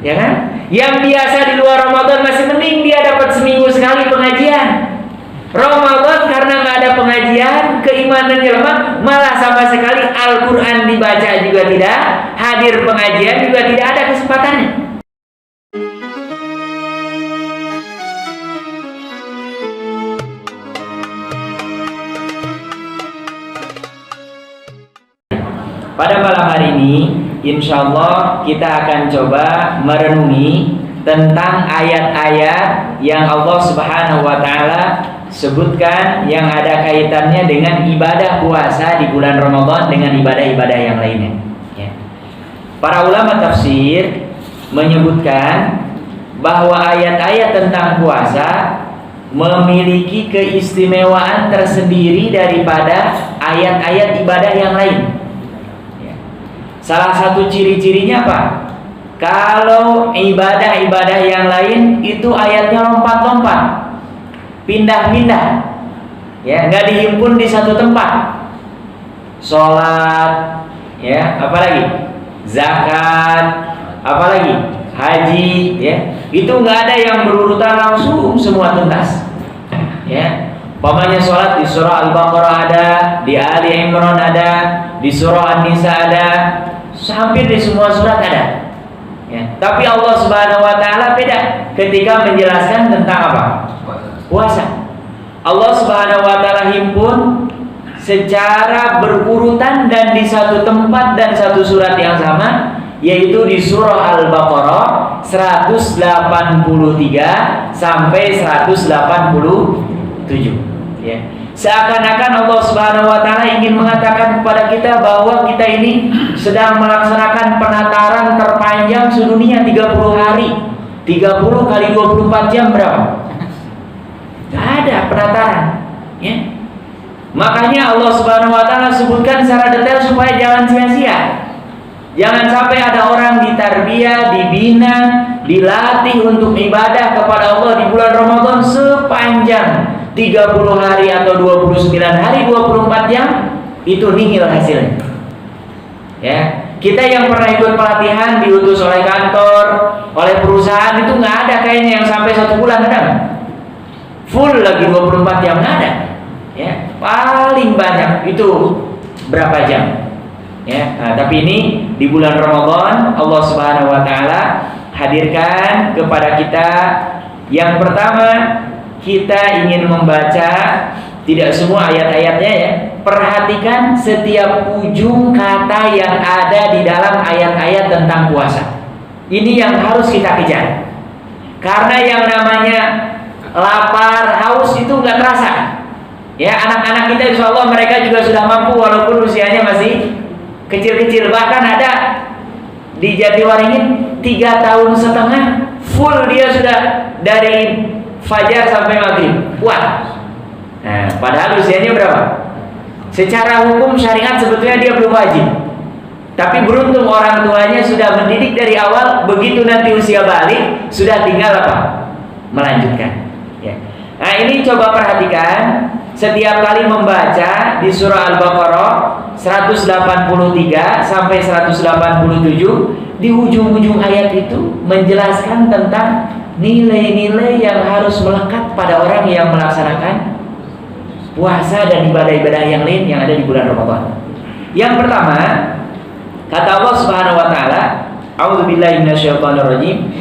Ya kan? Yang biasa di luar Ramadan masih mending dia dapat seminggu sekali pengajian. Ramadan karena nggak ada pengajian, keimanannya lemah, malah sama sekali Al-Quran dibaca juga tidak, hadir pengajian juga tidak ada kesempatannya. Pada malam hari ini, insya Allah kita akan coba merenungi tentang ayat-ayat yang Allah Subhanahu wa Ta'ala sebutkan yang ada kaitannya dengan ibadah puasa di bulan Ramadan dengan ibadah-ibadah yang lainnya. Ya. Para ulama tafsir menyebutkan bahwa ayat-ayat tentang puasa memiliki keistimewaan tersendiri daripada ayat-ayat ibadah yang lain. Salah satu ciri-cirinya apa? Kalau ibadah-ibadah yang lain itu ayatnya lompat-lompat, pindah-pindah, ya, nggak dihimpun di satu tempat. Sholat, ya, apalagi zakat, apalagi haji, ya, itu nggak ada yang berurutan langsung semua tuntas. Ya, umpamanya sholat di surah Al-Baqarah ada, di Ali Imran ada, di surah An-Nisa ada, hampir di semua surat ada. Ya, tapi Allah Subhanahu wa Ta'ala beda ketika menjelaskan tentang apa? Puasa. Allah Subhanahu wa Ta'ala himpun secara berurutan dan di satu tempat dan satu surat yang sama, yaitu di surah Al-Baqarah 183 sampai 187. Ya. Seakan-akan Allah Subhanahu wa Ta'ala ingin mengatakan kepada kita bahwa kita ini sedang melaksanakan penataran terpanjang sedunia 30 hari. 30 kali 24 jam berapa? Gak ada penataran, ya. Makanya Allah Subhanahu wa Ta'ala sebutkan secara detail supaya jangan sia-sia. Jangan sampai ada orang ditarbiyah, dibina, dilatih untuk ibadah kepada Allah di bulan Ramadan sepanjang 30 hari atau 29 hari 24 jam, itu nihil hasilnya. Ya, kita yang pernah ikut pelatihan diutus oleh kantor, oleh perusahaan, itu nggak ada kayaknya yang sampai 1 bulan, ada nggak? Full lagi 24 jam nggak ada. Ya, paling banyak itu berapa jam? Ya, nah, tapi ini di bulan Ramadan Allah Subhanahu wa Ta'ala hadirkan kepada kita. Yang pertama, kita ingin membaca tidak semua ayat-ayatnya, ya. Perhatikan setiap ujung kata yang ada di dalam ayat-ayat tentang puasa. Ini yang harus kita kejar. Karena yang namanya lapar, haus itu nggak terasa. Ya, anak-anak kita insya Allah mereka juga sudah mampu walaupun usianya masih kecil-kecil. Bahkan ada di Jatiwaringin 3,5 tahun full dia sudah dari fajar sampai maghrib. Wah. Nah, padahal usianya berapa? Secara hukum syariat sebetulnya dia belum wajib. Tapi beruntung orang tuanya sudah mendidik dari awal, begitu nanti usia balik sudah tinggal apa? Melanjutkan. Ya. Nah, ini coba perhatikan setiap kali membaca di surah Al-Baqarah 183 sampai 187, di ujung-ujung ayat itu menjelaskan tentang nilai-nilai yang harus melekat pada orang yang melaksanakan puasa dan ibadah-ibadah yang lain yang ada di bulan Ramadan. Yang pertama, kata Allah Subhanahu wa Ta'ala, a'udzubillahi minasyaitonirrajim,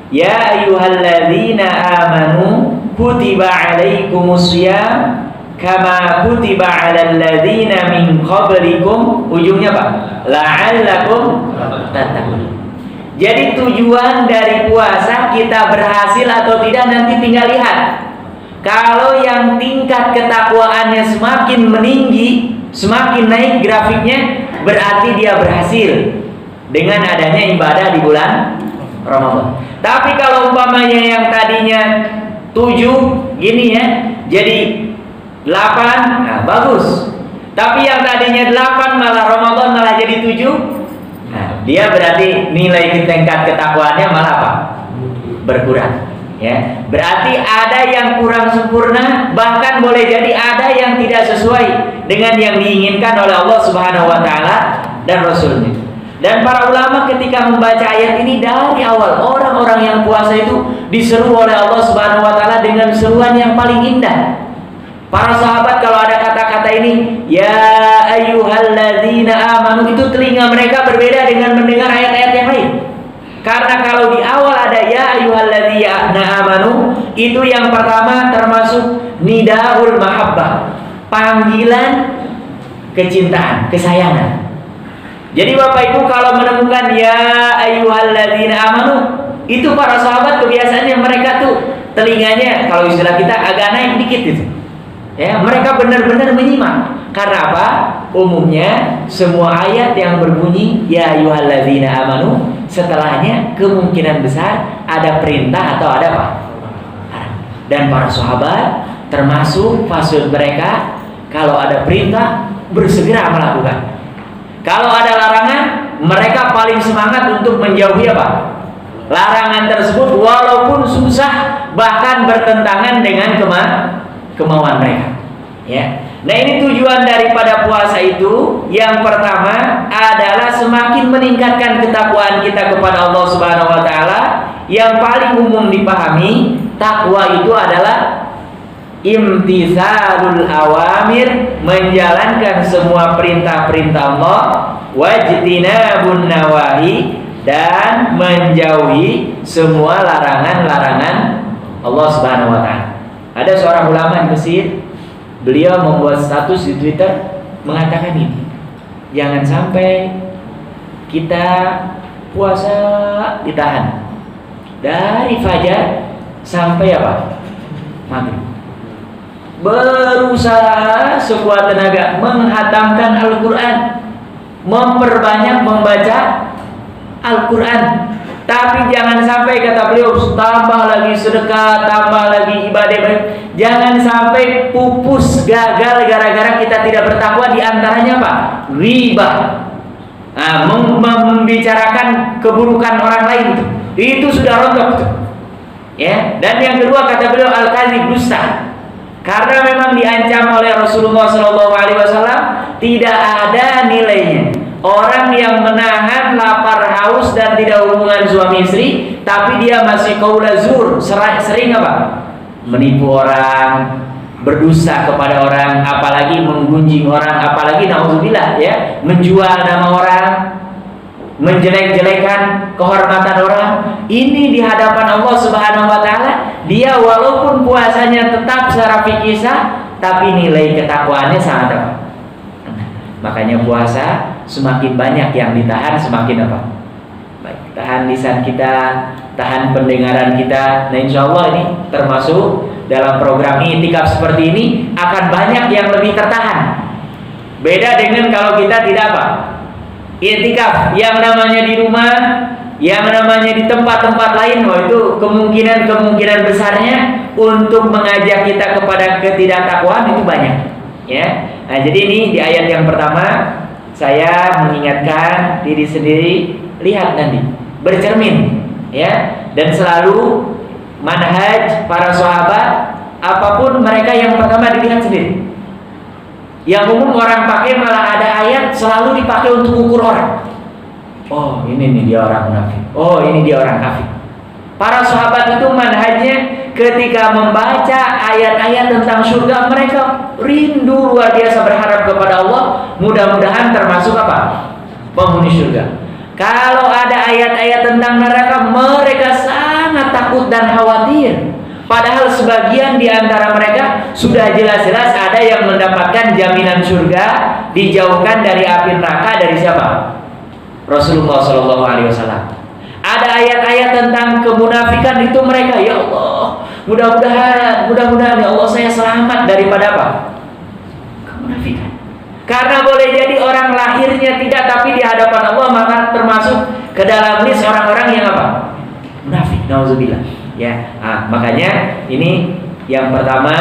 ya ayyuhalladzina amanu kutiba 'alaikumussyam kama kutiba 'alal ladzina min qablikum, ujungnya apa? La'allakum tattaqun. Jadi tujuan dari puasa kita berhasil atau tidak nanti tinggal lihat. Kalau yang tingkat ketakwaannya semakin meninggi, semakin naik grafiknya, berarti dia berhasil dengan adanya ibadah di bulan Ramadan. Tapi kalau umpamanya yang tadinya 7 gini ya, jadi 8, nah bagus. Tapi yang tadinya 8 malah Ramadan malah jadi 7, nah, dia berarti nilai tingkat ketakwaannya malah apa? Berkurang. Ya, berarti ada yang kurang sempurna, bahkan boleh jadi ada yang tidak sesuai dengan yang diinginkan oleh Allah Subhanahu wa Ta'ala dan Rasulnya. Dan para ulama ketika membaca ayat ini dari awal, orang-orang yang puasa itu diseru oleh Allah Subhanahu wa taala dengan seruan yang paling indah. Para sahabat kalau ada kata-kata ini, ya ayyuhalladzina amanu, itu telinga mereka berbeda dengan mendengar ayat-ayat yang lain. Karena kalau di awal ada ya ayyuhalladzina amanu, itu yang pertama termasuk nidaul mahabbah, panggilan kecintaan, kesayangan. Jadi Bapak Ibu kalau menemukan ya ayyuhalladzina amanu, itu para sahabat kebiasaannya mereka tuh telinganya kalau istilah kita agak naik dikit gitu. Ya, mereka benar-benar menyimak. Karena apa? Umumnya semua ayat yang berbunyi ya ayyuhalladzina amanu, setelahnya kemungkinan besar ada perintah atau ada apa? Dan para sahabat termasuk fasud mereka, kalau ada perintah bersegera melakukan. Kalau ada larangan, mereka paling semangat untuk menjauhi apa? Larangan tersebut walaupun susah, bahkan bertentangan dengan kemauan mereka. Ya. Nah, ini tujuan daripada puasa itu. Yang pertama adalah semakin meningkatkan ketakwaan kita kepada Allah Subhanahu wa taala. Yang paling umum dipahami, takwa itu adalah imtithalul awamir, menjalankan semua perintah-perintah Allah, wajtinabun nawahi, dan menjauhi semua larangan-larangan Allah Subhanahu wa taala. Ada seorang ulama di Mesir, beliau membuat status di Twitter mengatakan ini, jangan sampai kita puasa ditahan dari fajar sampai apa? Maghrib. Berusaha sekuat tenaga menghatamkan Al-Quran, memperbanyak membaca Al-Quran. Tapi jangan sampai, kata beliau, tambah lagi sedekah, tambah lagi ibadah. Jangan sampai pupus, gagal gara-gara kita tidak bertakwa. Di antaranya apa? Riba. Nah, membicarakan keburukan orang lain itu sudah rontok. Ya. Dan yang kedua, kata beliau, al-kadzib, dusta. Karena memang diancam oleh Rasulullah SAW, tidak ada nilainya orang yang menahan lapar haus dan tidak hubungan suami istri, tapi dia masih qaula zur, sering apa? Menipu orang, berdusta kepada orang, apalagi menggunjing orang, apalagi naudzubillah ya, menjual nama orang, menjelek-jelekan kehormatan orang. Ini di hadapan Allah Subhanahu wa taala, dia walaupun puasanya tetap secara fikih sah, tapi nilai ketakwaannya sangat apa? Makanya puasa semakin banyak yang ditahan, semakin apa? Baik, tahan lisan kita, tahan pendengaran kita. Nah, insya Allah ini termasuk dalam program i'tikaf seperti ini akan banyak yang lebih tertahan. Beda dengan kalau kita tidak apa? I'tikaf yang namanya di rumah, yang namanya di tempat-tempat lain, itu kemungkinan besarnya untuk mengajak kita kepada ketidaktakwaan itu banyak. Ya. Nah, jadi ini di ayat yang pertama saya mengingatkan diri sendiri, lihat nanti, bercermin, ya, dan selalu manhaj para sahabat, apapun mereka yang pertama dilihat sendiri. Yang umum orang pakai malah ada ayat selalu dipakai untuk ukur orang. Oh, ini nih dia orang munafik. Oh, ini dia orang kafir. Para sahabat itu manhajnya ketika membaca ayat-ayat tentang surga, mereka rindu luar biasa berharap kepada Allah, mudah-mudahan termasuk apa? Penghuni surga. Kalau ada ayat-ayat tentang neraka, mereka sangat takut dan khawatir. Padahal sebagian di antara mereka sudah jelas-jelas ada yang mendapatkan jaminan surga, dijauhkan dari api neraka dari siapa? Rasulullah SAW. Ada ayat-ayat tentang kemunafikan, itu mereka, ya Allah, mudah-mudahan ya Allah saya selamat daripada apa? Kemunafikan. Karena boleh jadi orang lahirnya tidak, tapi di hadapan Allah maka termasuk ke dalam list orang-orang yang apa? Munafik. Nauzubillah. Ya, makanya ini yang pertama,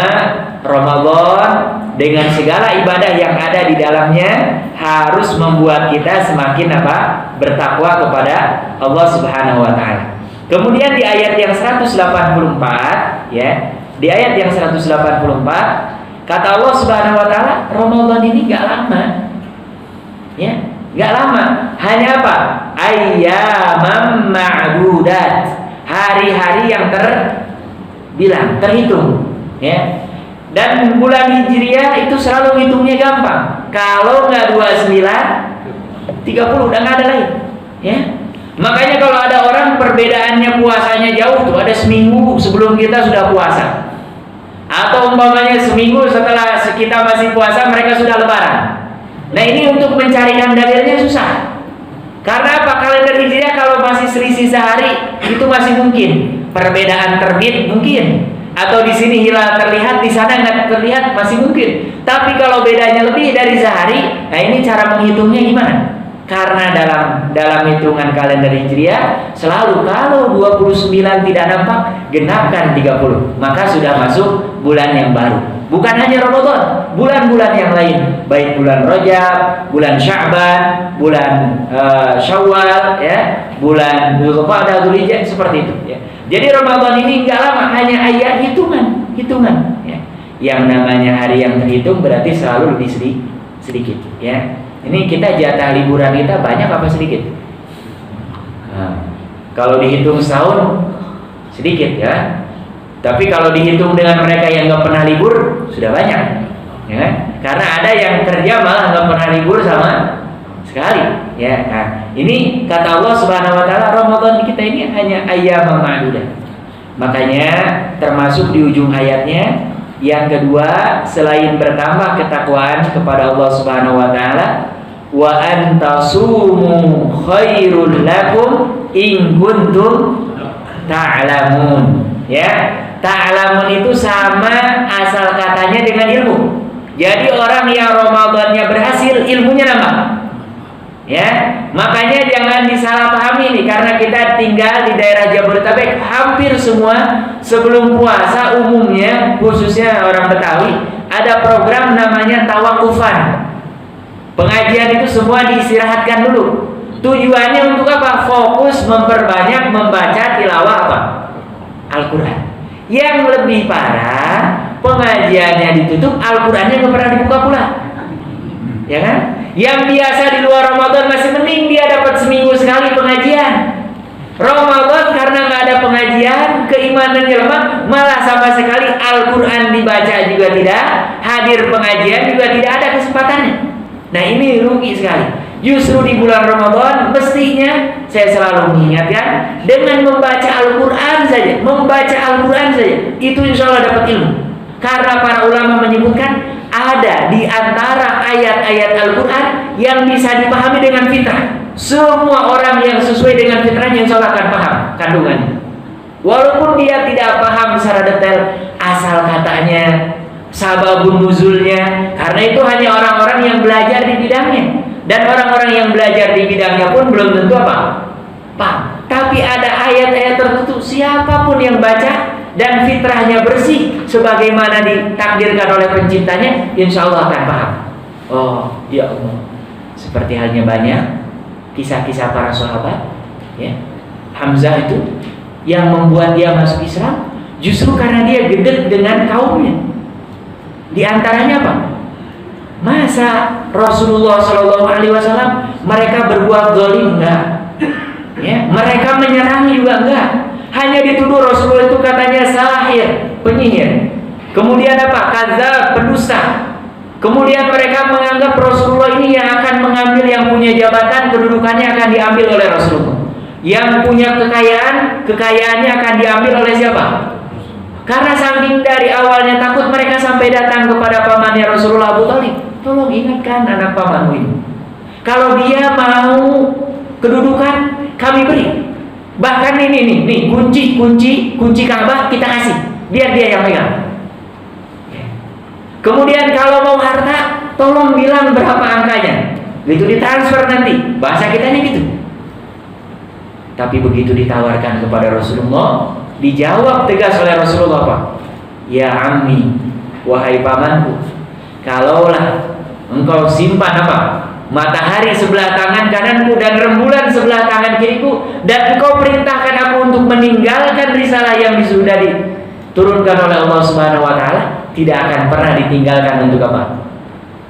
Ramadan dengan segala ibadah yang ada di dalamnya harus membuat kita semakin apa? Bertakwa kepada Allah Subhanahu wa taala. Kemudian di ayat yang 184, ya, di ayat yang 184 kata Allah Subhanahu wa taala, Ramadan ini enggak lama. Ya, nggak lama, hanya apa? Ayyamam ma'dudat, hari-hari yang terbilang, terhitung, ya. Dan bulan Hijriah itu selalu hitungnya gampang. Kalau nggak 29, 30 udah nggak ada lagi, ya. Makanya kalau ada orang perbedaannya puasanya jauh tuh, ada seminggu sebelum kita sudah puasa, atau umpamanya seminggu setelah kita masih puasa mereka sudah lebaran. Nah ini untuk mencarikan dalilnya susah. Karena apa? Kalender Hijriah kalau masih selisih sehari itu masih mungkin. Perbedaan terbit mungkin. Atau di sini hilal terlihat, di sana nggak terlihat masih mungkin. Tapi kalau bedanya lebih dari sehari, nah ini cara menghitungnya gimana? Karena dalam hitungan kalender Hijriah selalu kalau 29 tidak nampak, genapkan 30, maka sudah masuk bulan yang baru. Bukan hanya Ramadan, bulan-bulan yang lain, baik bulan Rajab, bulan Sya'ban, bulan Syawal, ya, bulan Dzulqa'dah, Dzulhijjah, seperti itu. Ya. Jadi Ramadan ini nggak lama, hanya ayat hitungan. Ya. Yang namanya hari yang terhitung berarti selalu lebih sedikit. Ya. Ini kita jatah liburan kita banyak apa sedikit? Nah, kalau dihitung setahun sedikit, ya. Tapi kalau dihitung dengan mereka yang nggak pernah libur sudah banyak, ya kan? Karena ada yang kerja malah nggak pernah libur sama sekali, ya. Nah, ini kata Allah Subhanahu Wa Taala, Ramadan kita ini hanya ayyam ma'dudah. Makanya termasuk di ujung ayatnya yang kedua, selain bertambah ketakwaan kepada Allah Subhanahu Wa Taala, wa antasumu khairul lakum in kuntum ta'lamun, ya. Ta'lamun itu sama asal katanya dengan ilmu. Jadi orang yang Ramadannya berhasil, ilmunya nambah. Ya, makanya jangan disalahpahami nih, karena kita tinggal di daerah Jabodetabek, hampir semua sebelum puasa umumnya, khususnya orang Betawi, ada program namanya tawakufan. Pengajian itu semua diistirahatkan dulu. Tujuannya untuk apa? Fokus memperbanyak membaca tilawah apa? Al-Quran. Yang lebih parah, pengajiannya ditutup, Al-Qurannya nggak pernah dibuka pula, ya kan? Yang biasa di luar Ramadan masih mending dia dapat seminggu sekali pengajian. Ramadan karena nggak ada pengajian, keimanannya lemah, malah sama sekali Al-Quran dibaca juga tidak, hadir pengajian juga tidak ada kesempatannya. Nah ini rugi sekali. Justru di bulan Ramadan mestinya saya selalu mengingatkan, dengan membaca Al-Quran saja, itu insya Allah dapat ilmu. Karena para ulama menyebutkan ada di antara ayat-ayat Al-Quran yang bisa dipahami dengan fitrah. Semua orang yang sesuai dengan fitrahnya insya Allah akan paham kandungannya. Walaupun dia tidak paham secara detail asal katanya, sababun nuzulnya, karena itu hanya orang-orang yang belajar di bidangnya. Dan orang-orang yang belajar di bidangnya pun belum tentu apa? Paham. Tapi ada ayat-ayat tertentu, siapapun yang baca dan fitrahnya bersih sebagaimana ditakdirkan oleh penciptanya, insya Allah akan paham. Oh, ya Allah. Seperti halnya banyak kisah-kisah para sahabat, ya. Hamzah itu yang membuat dia masuk Islam justru karena dia gedek dengan kaumnya. Di antaranya apa? Masa Rasulullah SAW mereka berbuat zalim? Enggak, ya. Mereka menyerang juga enggak. Hanya dituduh Rasulullah itu katanya sahir, penyihir. Kemudian apa? Kadzdzab, pendusta. Kemudian mereka menganggap Rasulullah ini yang akan mengambil, yang punya jabatan, kedudukannya akan diambil oleh Rasulullah. Yang punya kekayaannya akan diambil oleh siapa? Karena saking dari awalnya takut, mereka sampai datang kepada pamannya Rasulullah, Abu Thalib. Tolong ingatkan anak pamanmu ini. Kalau dia mau kedudukan, kami beri. Bahkan ini kunci Ka'bah kita kasih, biar dia yang pegang. Kemudian kalau mau harta, tolong bilang berapa angkanya. Itu ditransfer nanti. Bahasa kitanya gitu. Tapi begitu ditawarkan kepada Rasulullah, dijawab tegas oleh Rasulullah apa? Ya ammi, wahai pamanku, kalaulah engkau simpan apa? Matahari sebelah tangan kananku dan rembulan sebelah tangan kiriku, dan engkau perintahkan aku untuk meninggalkan risalah yang sudah diturunkan oleh Allah Subhanahu wa taala, tidak akan pernah ditinggalkan untuk apa?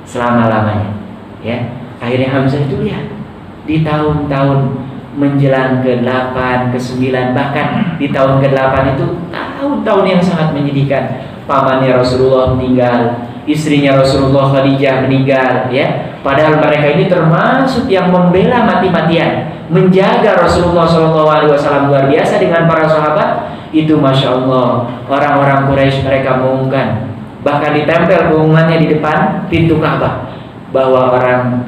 Selama-lamanya. Ya. Akhirnya Hamzah itu lihat, di tahun-tahun menjelang ke-8, ke-9, bahkan di tahun ke-8 itu tahun-tahun yang sangat menyedihkan. Pamannya Rasulullah meninggal, istrinya Rasulullah Khadijah meninggal, ya. Padahal mereka ini termasuk yang membela mati-matian, menjaga Rasulullah SAW luar biasa dengan para sahabat. Itu masya Allah, orang-orang Quraisy mereka mengumumkan, bahkan ditempel pengumumannya di depan pintu Ka'bah, bahwa orang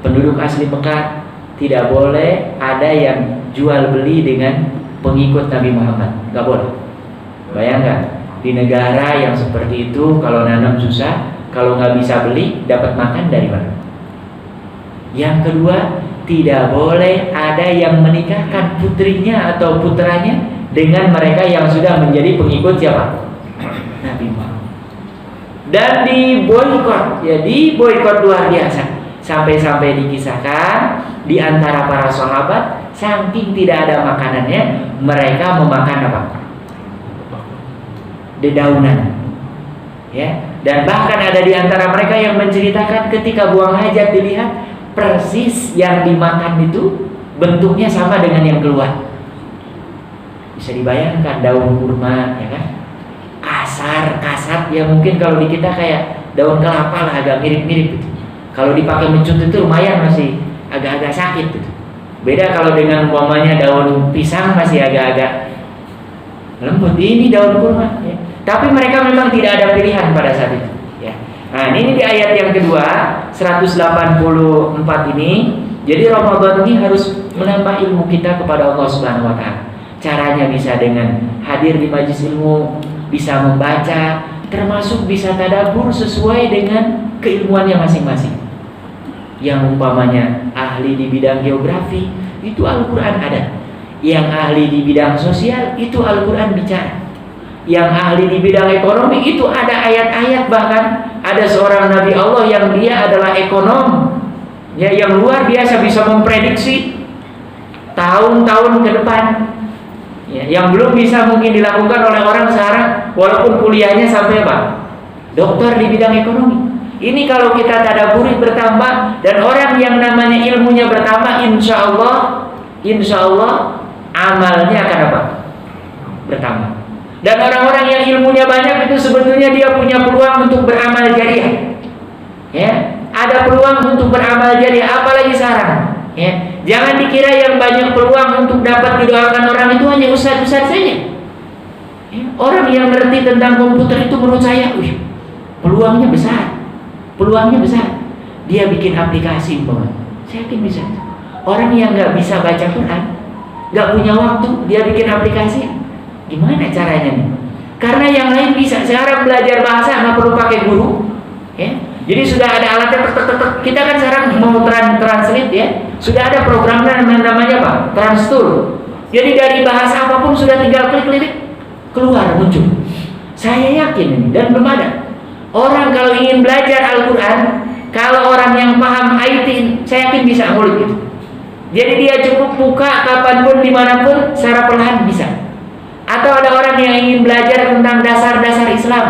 penduduk asli Mekah tidak boleh ada yang jual beli dengan pengikut Nabi Muhammad, nggak boleh. Bayangkan, di negara yang seperti itu kalau nanam susah, kalau nggak bisa beli, dapat makan dari mana? Yang kedua, tidak boleh ada yang menikahkan putrinya atau putranya dengan mereka yang sudah menjadi pengikut siapa? Nabi Muhammad. Dan di boikot luar biasa. Sampai-sampai dikisahkan di antara para sahabat, saking tidak ada makanannya, mereka memakan apa? Dedaunan. Ya, dan bahkan ada di antara mereka yang menceritakan ketika buang hajat dilihat persis yang dimakan itu bentuknya sama dengan yang keluar. Bisa dibayangkan daun kurma, ya kan? Kasar ya, mungkin kalau di kita kayak daun kelapa lah, agak mirip-mirip gitu. Kalau dipakai mencut itu lumayan masih agak-agak sakit gitu. Beda kalau dengan umpamanya daun pisang masih agak-agak lembut. Ini daun kurma, ya. Tapi mereka memang tidak ada pilihan pada saat itu, ya. Nah, ini di ayat yang kedua 184 ini. Jadi Ramadan ini harus menambah ilmu kita kepada Allah Subhanahu wa taala. Caranya bisa dengan hadir di majelis ilmu, bisa membaca, termasuk bisa tadabbur sesuai dengan keilmuannya masing-masing. Yang umpamanya ahli di bidang geografi, itu Al-Quran ada. Yang ahli di bidang sosial, itu Al-Quran bicara. Yang ahli di bidang ekonomi, itu ada ayat-ayat. Bahkan ada seorang Nabi Allah yang dia adalah ekonom, ya, yang luar biasa bisa memprediksi tahun-tahun ke depan, ya, yang belum bisa mungkin dilakukan oleh orang sekarang, walaupun kuliahnya sampai apa? Dokter di bidang ekonomi. Ini kalau kita tadabburi bertambah, dan orang yang namanya ilmunya bertambah, insya Allah amalnya akan apa? Bertambah. Dan orang-orang yang ilmunya banyak itu sebetulnya dia punya peluang untuk beramal jariah. Ya, ada peluang untuk beramal jariah, apalagi sekarang. Ya, jangan dikira yang banyak peluang untuk dapat didoakan orang itu hanya ustaz-ustaz saja. Ya, orang yang ngerti tentang komputer itu menurut saya, peluangnya besar. Dia bikin aplikasi, saya yakin bisa. Orang yang nggak bisa baca Quran, nggak punya waktu, dia bikin aplikasi. Gimana caranya nih? Karena yang lain bisa. Sekarang belajar bahasa nggak perlu pakai guru, ya. Jadi sudah ada alatnya. Kita kan sekarang mau translate, ya. Sudah ada programnya namanya apa? Transtool. Jadi dari bahasa apapun sudah tinggal klik keluar muncul. Saya yakin ini, dan belum ada. Orang kalau ingin belajar Al-Quran, kalau orang yang paham IT, saya yakin bisa ngulik gitu. Jadi dia cukup buka kapanpun, dimanapun, secara perlahan bisa. Atau ada orang yang ingin belajar tentang dasar-dasar Islam,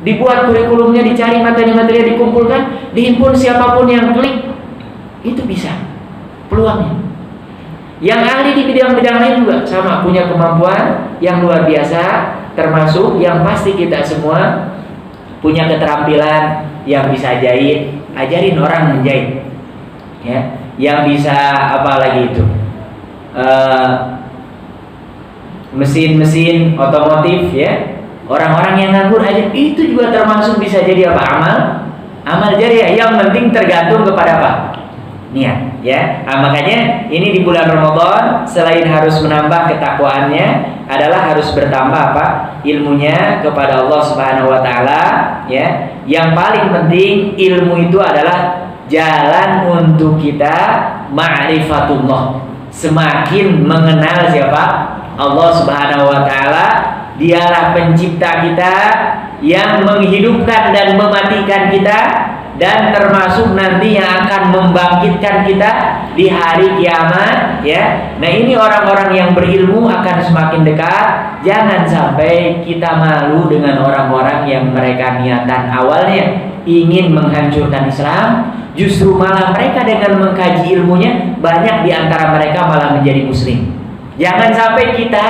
dibuat kurikulumnya, dicari materi-materi, dikumpulkan, dihimpun, siapapun yang klik, itu bisa. Peluangnya. Yang ahli di bidang-bidang lain juga sama, punya kemampuan yang luar biasa, termasuk yang pasti kita semua punya keterampilan yang bisa jahit, ajarin orang menjahit, ya. Yang bisa apa lagi itu, mesin-mesin otomotif, ya. Orang-orang yang nganggur aja itu juga termasuk bisa jadi apa? Amal jariah. Yang penting tergantung kepada apa? Niat, ya. Nah, makanya ini di bulan Ramadan selain harus menambah ketakwaannya, adalah harus bertambah apa? Ilmunya kepada Allah Subhanahu wa taala, ya. Yang paling penting ilmu itu adalah jalan untuk kita ma'rifatullah. Semakin mengenal siapa? Allah Subhanahu wa taala. Dialah pencipta kita yang menghidupkan dan mematikan kita, dan termasuk nanti yang akan membangkitkan kita di hari kiamat, ya. Nah, ini orang-orang yang berilmu akan semakin dekat. Jangan sampai kita malu dengan orang-orang yang mereka niatan awalnya ingin menghancurkan Islam, justru malah mereka dengan mengkaji ilmunya, banyak di antara mereka malah menjadi muslim. Jangan sampai kita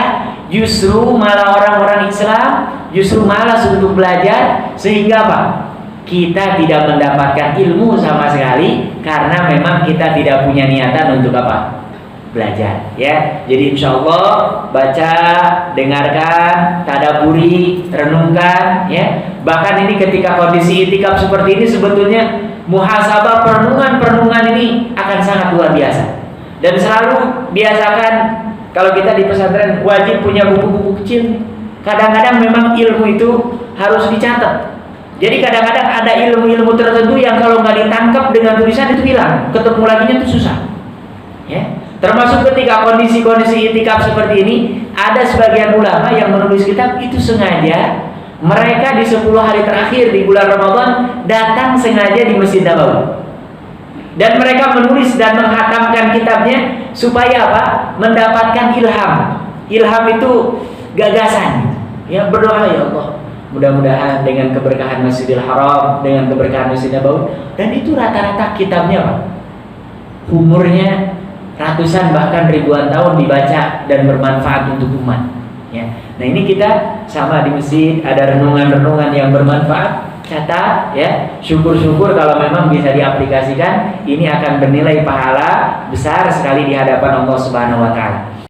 justru malah orang-orang Islam justru malas untuk belajar, sehingga apa? Kita tidak mendapatkan ilmu sama sekali karena memang kita tidak punya niatan untuk apa? Belajar, ya. Jadi insya Allah baca, dengarkan, tadaburi, renungkan, ya. Bahkan ini ketika kondisi itikaf seperti ini, sebetulnya muhasabah perenungan ini akan sangat luar biasa. Dan selalu biasakan kalau kita di pesantren wajib punya buku-buku kecil. Kadang-kadang memang ilmu itu harus dicatat. Jadi kadang-kadang ada ilmu-ilmu tertentu yang kalau nggak ditangkap dengan tulisan itu hilang, ketemu laginya itu susah, ya. Termasuk ketika kondisi-kondisi itikaf seperti ini, ada sebagian ulama yang menulis kitab itu sengaja mereka di 10 hari terakhir di bulan Ramadan datang sengaja di Masjid Nabawi. Dan mereka menulis dan menghatamkan kitabnya supaya apa? Mendapatkan ilham. Ilham itu gagasan. Ya, berdoa ya Allah, mudah-mudahan dengan keberkahan Masjidil Haram, dengan keberkahan Masjid Nabawi. Dan itu rata-rata kitabnya Pak, umurnya ratusan bahkan ribuan tahun dibaca dan bermanfaat untuk umat, ya. Nah ini kita sama di masjid ada renungan-renungan yang bermanfaat, catat, ya. Syukur-syukur kalau memang bisa diaplikasikan, ini akan bernilai pahala besar sekali di hadapan Allah Subhanahu wa taala.